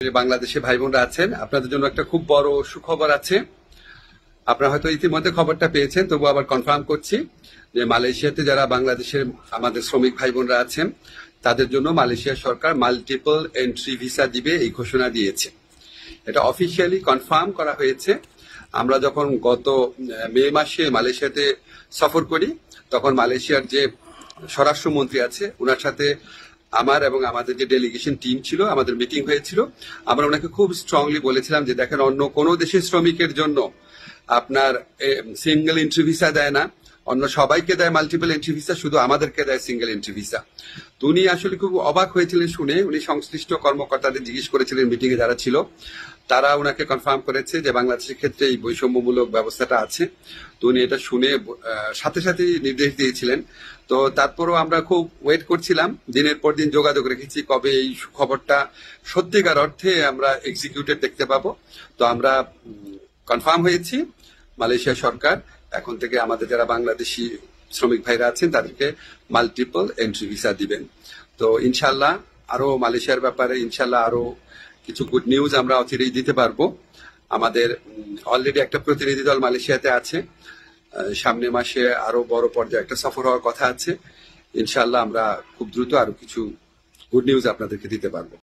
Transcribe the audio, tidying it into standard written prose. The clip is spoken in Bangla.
যে বাংলাদেশে ভাই বোনরা আছেন, আপনাদের জন্য একটা খুব বড় সুখবর আছে। আপনারা হয়তো ইতিমধ্যে খবরটা পেয়েছেন, তবু আবার কনফার্ম করছি যে মালয়েশিয়াতে যারা বাংলাদেশের আমাদের শ্রমিক ভাই বোনরা আছেন, তাদের জন্য মালয়েশিয়া সরকার মাল্টিপল এন্ট্রি ভিসা দিবে, এই ঘোষণা দিয়েছে। এটা অফিসিয়ালি কনফার্ম করা হয়েছে। আমরা যখন গত মে মাসে মালয়েশিয়াতে সফর করি, তখন মালয়েশিয়ার যে স্বরাষ্ট্রমন্ত্রী আছে, ওনার সাথে আমার এবং আমাদের যে ডেলিগেশন টিম ছিল, আমাদের মিটিং হয়েছিল। আমরা ওনাকে খুব স্ট্রংলি বলেছিলাম যে দেখেন, অন্য কোনো দেশের শ্রমিকের জন্য আপনার সিঙ্গেল এন্ট্রি ভিসা দেয় না, অন্য সবাইকে দেয় মাল্টিপল এন্ট্রি ভিসা, শুধু আমাদেরকে দেয় সিঙ্গেল এন্ট্রি ভিসা। তো উনি আসলে খুব অবাক হয়েছিলেন শুনে। উনি সংশ্লিষ্ট কর্মকর্তাদের জিজ্ঞেস করেছিলেন, মিটিং এ যারা ছিল তারা ওনাকে কনফার্ম করেছে যে বাংলাদেশের ক্ষেত্রে এই বৈষম্যমূলক ব্যবস্থাটা আছে। তো উনি এটা শুনে সাথে সাথে নির্দেশ দিয়েছিলেন। তো তারপরও আমরা খুব ওয়েট করছিলাম, দিনের পর দিন যোগাযোগ রেখেছি কবে এই খবরটা সত্যিকার অর্থে আমরা এক্সিকিউটেড দেখতে পাবো। তো আমরা কনফার্ম হয়েছি, মালয়েশিয়া সরকার এখন থেকে আমাদের যারা বাংলাদেশি শ্রমিক ভাইরা আছেন তাদেরকে মাল্টিপল এন্ট্রি ভিসা দিবেন। তো ইনশাল্লাহ আরো মালয়েশিয়ার ব্যাপারে ইনশাল্লাহ আরো কিছু গুড নিউজ আমরা অচিরেই দিতে পারবো। আমাদের অলরেডি একটা প্রতিনিধি দল মালয়েশিয়াতে আছে। সামনের মাসে আরো বড় পর্যায়ে একটা সফর হওয়ার কথা আছে। ইনশাল্লাহ আমরা খুব দ্রুত আরো কিছু গুড নিউজ আপনাদেরকে দিতে পারবো।